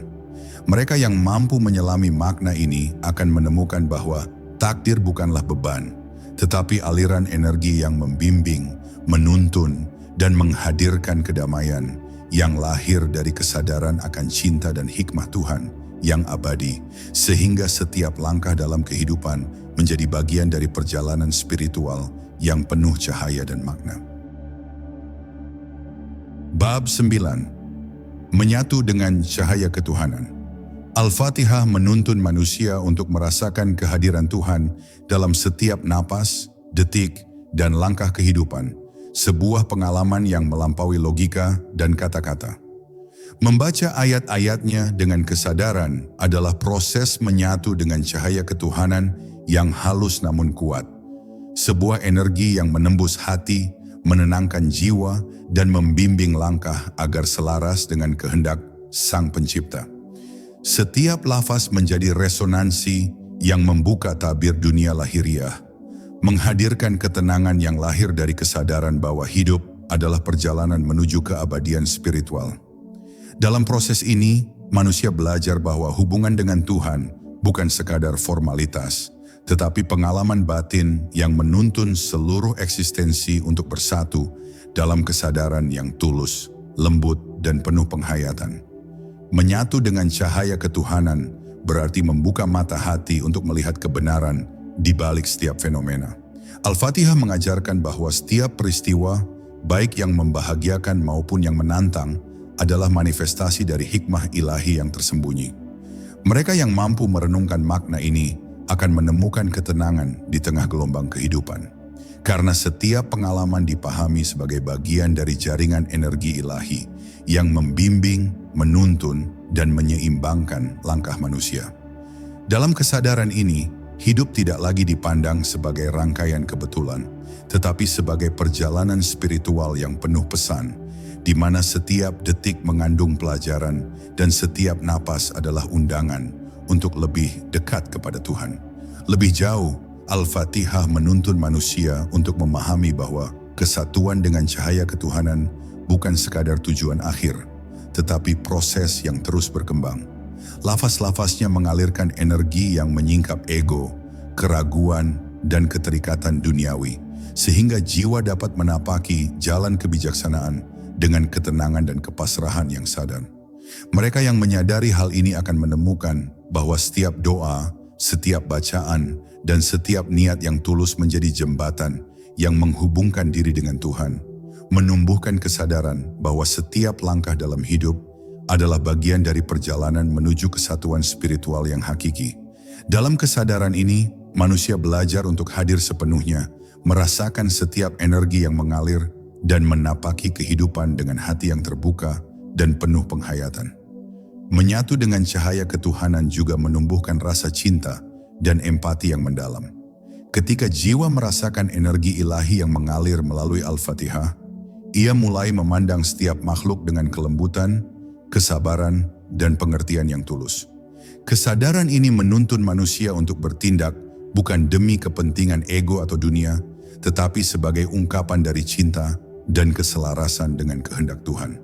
Mereka yang mampu menyelami makna ini akan menemukan bahwa takdir bukanlah beban, tetapi aliran energi yang membimbing, menuntun, dan menghadirkan kedamaian yang lahir dari kesadaran akan cinta dan hikmah Tuhan yang abadi, sehingga setiap langkah dalam kehidupan menjadi bagian dari perjalanan spiritual yang penuh cahaya dan makna. Bab 9. Menyatu dengan cahaya ketuhanan. Al-Fatihah menuntun manusia untuk merasakan kehadiran Tuhan dalam setiap napas, detik, dan langkah kehidupan, sebuah pengalaman yang melampaui logika dan kata-kata. Membaca ayat-ayatnya dengan kesadaran adalah proses menyatu dengan cahaya ketuhanan yang halus namun kuat. Sebuah energi yang menembus hati, menenangkan jiwa, dan membimbing langkah agar selaras dengan kehendak Sang Pencipta. Setiap lafaz menjadi resonansi yang membuka tabir dunia lahiriah, menghadirkan ketenangan yang lahir dari kesadaran bahwa hidup adalah perjalanan menuju keabadian spiritual. Dalam proses ini, manusia belajar bahwa hubungan dengan Tuhan bukan sekadar formalitas, tetapi pengalaman batin yang menuntun seluruh eksistensi untuk bersatu dalam kesadaran yang tulus, lembut, dan penuh penghayatan. Menyatu dengan cahaya ketuhanan berarti membuka mata hati untuk melihat kebenaran di balik setiap fenomena. Al-Fatihah mengajarkan bahwa setiap peristiwa, baik yang membahagiakan maupun yang menantang, adalah manifestasi dari hikmah ilahi yang tersembunyi. Mereka yang mampu merenungkan makna ini akan menemukan ketenangan di tengah gelombang kehidupan. Karena setiap pengalaman dipahami sebagai bagian dari jaringan energi ilahi yang membimbing, menuntun, dan menyeimbangkan langkah manusia. Dalam kesadaran ini, hidup tidak lagi dipandang sebagai rangkaian kebetulan, tetapi sebagai perjalanan spiritual yang penuh pesan, di mana setiap detik mengandung pelajaran dan setiap napas adalah undangan untuk lebih dekat kepada Tuhan. Lebih jauh, Al-Fatihah menuntun manusia untuk memahami bahwa kesatuan dengan cahaya ketuhanan bukan sekadar tujuan akhir, tetapi proses yang terus berkembang. Lafaz-lafaznya mengalirkan energi yang menyingkap ego, keraguan, dan keterikatan duniawi, sehingga jiwa dapat menapaki jalan kebijaksanaan dengan ketenangan dan kepasrahan yang sadar. Mereka yang menyadari hal ini akan menemukan bahwa setiap doa, setiap bacaan, dan setiap niat yang tulus menjadi jembatan yang menghubungkan diri dengan Tuhan, menumbuhkan kesadaran bahwa setiap langkah dalam hidup adalah bagian dari perjalanan menuju kesatuan spiritual yang hakiki. Dalam kesadaran ini, manusia belajar untuk hadir sepenuhnya, merasakan setiap energi yang mengalir, dan menapaki kehidupan dengan hati yang terbuka dan penuh penghayatan. Menyatu dengan cahaya ketuhanan juga menumbuhkan rasa cinta dan empati yang mendalam. Ketika jiwa merasakan energi ilahi yang mengalir melalui Al-Fatihah, ia mulai memandang setiap makhluk dengan kelembutan, kesabaran, dan pengertian yang tulus. Kesadaran ini menuntun manusia untuk bertindak bukan demi kepentingan ego atau dunia, tetapi sebagai ungkapan dari cinta dan keselarasan dengan kehendak Tuhan.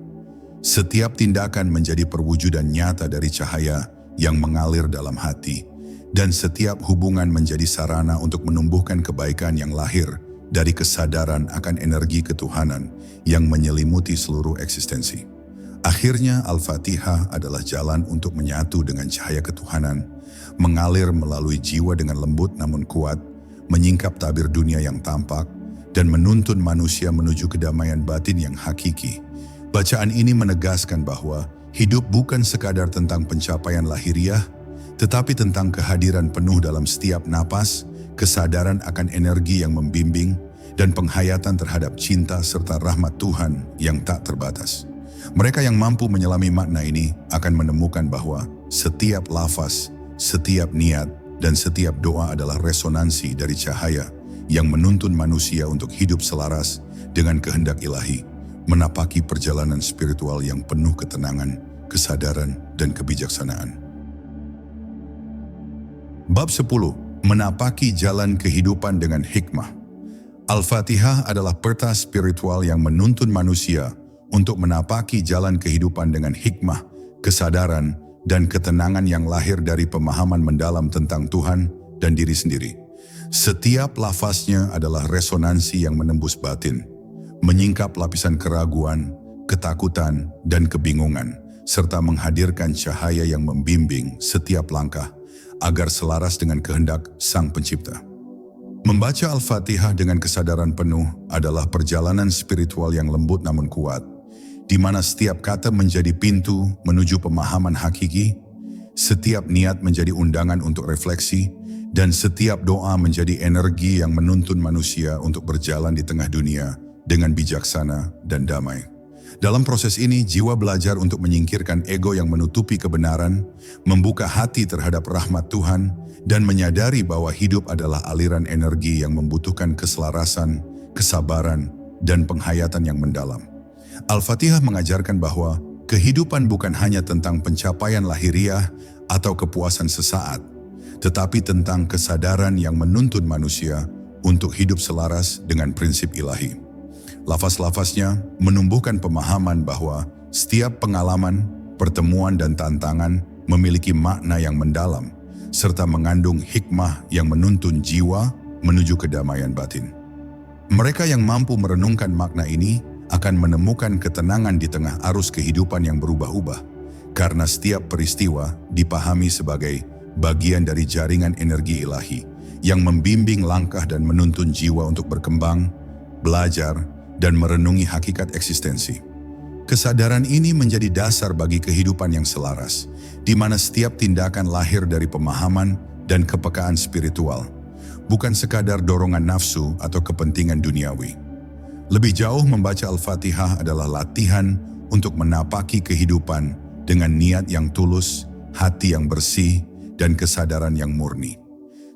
Setiap tindakan menjadi perwujudan nyata dari cahaya yang mengalir dalam hati, dan setiap hubungan menjadi sarana untuk menumbuhkan kebaikan yang lahir dari kesadaran akan energi ketuhanan yang menyelimuti seluruh eksistensi. Akhirnya Al-Fatihah adalah jalan untuk menyatu dengan cahaya ketuhanan, mengalir melalui jiwa dengan lembut namun kuat, menyingkap tabir dunia yang tampak, dan menuntun manusia menuju kedamaian batin yang hakiki. Bacaan ini menegaskan bahwa hidup bukan sekadar tentang pencapaian lahiriah, tetapi tentang kehadiran penuh dalam setiap napas, kesadaran akan energi yang membimbing, dan penghayatan terhadap cinta serta rahmat Tuhan yang tak terbatas. Mereka yang mampu menyelami makna ini akan menemukan bahwa setiap lafaz, setiap niat, dan setiap doa adalah resonansi dari cahaya yang menuntun manusia untuk hidup selaras dengan kehendak ilahi, menapaki perjalanan spiritual yang penuh ketenangan, kesadaran, dan kebijaksanaan. Bab 10. Menapaki jalan kehidupan dengan hikmah. Al-Fatihah adalah peta spiritual yang menuntun manusia untuk menapaki jalan kehidupan dengan hikmah, kesadaran, dan ketenangan yang lahir dari pemahaman mendalam tentang Tuhan dan diri sendiri. Setiap lafaznya adalah resonansi yang menembus batin, menyingkap lapisan keraguan, ketakutan, dan kebingungan, serta menghadirkan cahaya yang membimbing setiap langkah agar selaras dengan kehendak Sang Pencipta. Membaca Al-Fatihah dengan kesadaran penuh adalah perjalanan spiritual yang lembut namun kuat, di mana setiap kata menjadi pintu menuju pemahaman hakiki, setiap niat menjadi undangan untuk refleksi, dan setiap doa menjadi energi yang menuntun manusia untuk berjalan di tengah dunia dengan bijaksana dan damai. Dalam proses ini, jiwa belajar untuk menyingkirkan ego yang menutupi kebenaran, membuka hati terhadap rahmat Tuhan, dan menyadari bahwa hidup adalah aliran energi yang membutuhkan keselarasan, kesabaran, dan penghayatan yang mendalam. Al-Fatihah mengajarkan bahwa kehidupan bukan hanya tentang pencapaian lahiriah atau kepuasan sesaat, tetapi tentang kesadaran yang menuntun manusia untuk hidup selaras dengan prinsip ilahi. Lafaz-lafaznya menumbuhkan pemahaman bahwa setiap pengalaman, pertemuan, dan tantangan memiliki makna yang mendalam, serta mengandung hikmah yang menuntun jiwa menuju kedamaian batin. Mereka yang mampu merenungkan makna ini akan menemukan ketenangan di tengah arus kehidupan yang berubah-ubah, karena setiap peristiwa dipahami sebagai bagian dari jaringan energi ilahi yang membimbing langkah dan menuntun jiwa untuk berkembang, belajar, dan merenungi hakikat eksistensi. Kesadaran ini menjadi dasar bagi kehidupan yang selaras, di mana setiap tindakan lahir dari pemahaman dan kepekaan spiritual, bukan sekadar dorongan nafsu atau kepentingan duniawi. Lebih jauh, membaca Al-Fatihah adalah latihan untuk menapaki kehidupan dengan niat yang tulus, hati yang bersih, dan kesadaran yang murni.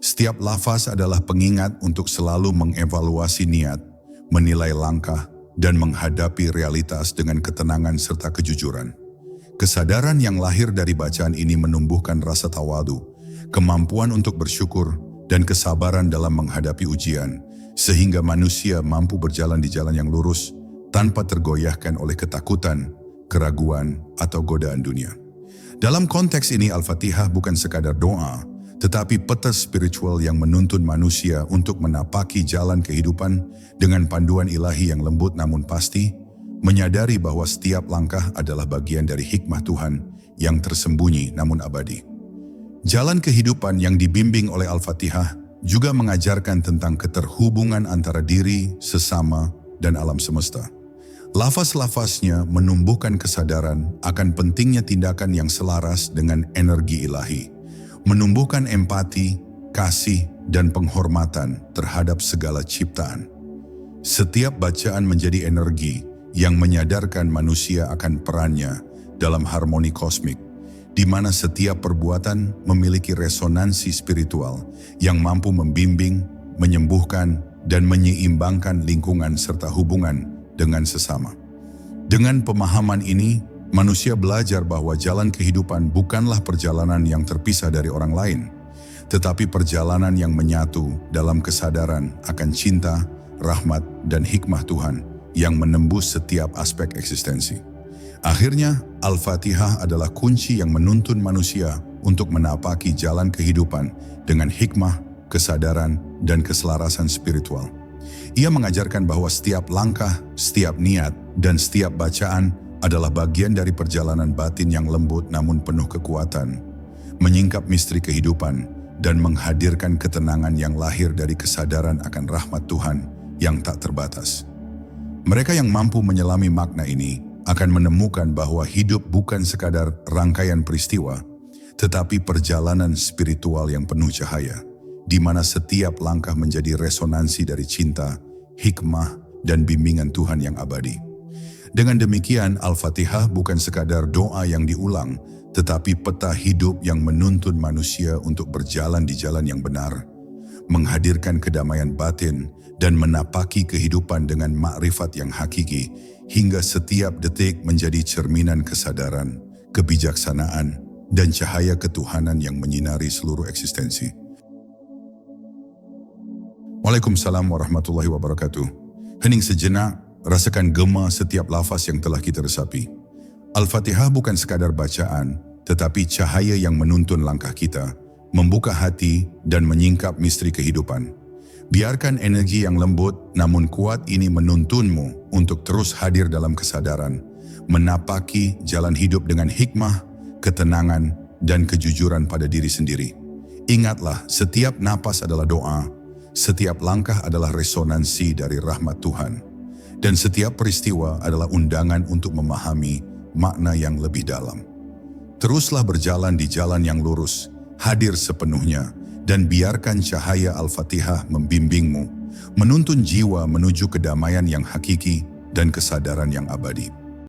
Setiap lafaz adalah pengingat untuk selalu mengevaluasi niat, menilai langkah, dan menghadapi realitas dengan ketenangan serta kejujuran. Kesadaran yang lahir dari bacaan ini menumbuhkan rasa tawadu, kemampuan untuk bersyukur, dan kesabaran dalam menghadapi ujian, sehingga manusia mampu berjalan di jalan yang lurus tanpa tergoyahkan oleh ketakutan, keraguan, atau godaan dunia. Dalam konteks ini, Al-Fatihah bukan sekadar doa, tetapi peta spiritual yang menuntun manusia untuk menapaki jalan kehidupan dengan panduan ilahi yang lembut namun pasti, menyadari bahwa setiap langkah adalah bagian dari hikmah Tuhan yang tersembunyi namun abadi. Jalan kehidupan yang dibimbing oleh Al-Fatihah juga mengajarkan tentang keterhubungan antara diri, sesama, dan alam semesta. Lafaz-lafaznya menumbuhkan kesadaran akan pentingnya tindakan yang selaras dengan energi ilahi, menumbuhkan empati, kasih, dan penghormatan terhadap segala ciptaan. Setiap bacaan menjadi energi yang menyadarkan manusia akan perannya dalam harmoni kosmik, di mana setiap perbuatan memiliki resonansi spiritual yang mampu membimbing, menyembuhkan, dan menyeimbangkan lingkungan serta hubungan dengan sesama. Dengan pemahaman ini, manusia belajar bahwa jalan kehidupan bukanlah perjalanan yang terpisah dari orang lain, tetapi perjalanan yang menyatu dalam kesadaran akan cinta, rahmat, dan hikmah Tuhan yang menembus setiap aspek eksistensi. Akhirnya, Al-Fatihah adalah kunci yang menuntun manusia untuk menapaki jalan kehidupan dengan hikmah, kesadaran, dan keselarasan spiritual. Ia mengajarkan bahwa setiap langkah, setiap niat, dan setiap bacaan adalah bagian dari perjalanan batin yang lembut namun penuh kekuatan, menyingkap misteri kehidupan, dan menghadirkan ketenangan yang lahir dari kesadaran akan rahmat Tuhan yang tak terbatas. Mereka yang mampu menyelami makna ini akan menemukan bahwa hidup bukan sekadar rangkaian peristiwa, tetapi perjalanan spiritual yang penuh cahaya, di mana setiap langkah menjadi resonansi dari cinta, hikmah, dan bimbingan Tuhan yang abadi. Dengan demikian, Al-Fatihah bukan sekadar doa yang diulang, tetapi peta hidup yang menuntun manusia untuk berjalan di jalan yang benar, menghadirkan kedamaian batin, dan menapaki kehidupan dengan makrifat yang hakiki, hingga setiap detik menjadi cerminan kesadaran, kebijaksanaan, dan cahaya ketuhanan yang menyinari seluruh eksistensi. Waalaikumsalam warahmatullahi wabarakatuh. Hening sejenak, rasakan gema setiap lafaz yang telah kita resapi. Al-Fatihah bukan sekadar bacaan, tetapi cahaya yang menuntun langkah kita, membuka hati, dan menyingkap misteri kehidupan. Biarkan energi yang lembut namun kuat ini menuntunmu untuk terus hadir dalam kesadaran, menapaki jalan hidup dengan hikmah, ketenangan, dan kejujuran pada diri sendiri. Ingatlah, setiap napas adalah doa, setiap langkah adalah resonansi dari rahmat Tuhan, dan setiap peristiwa adalah undangan untuk memahami makna yang lebih dalam. Teruslah berjalan di jalan yang lurus, hadir sepenuhnya, dan biarkan cahaya Al-Fatihah membimbingmu, menuntun jiwa menuju kedamaian yang hakiki dan kesadaran yang abadi.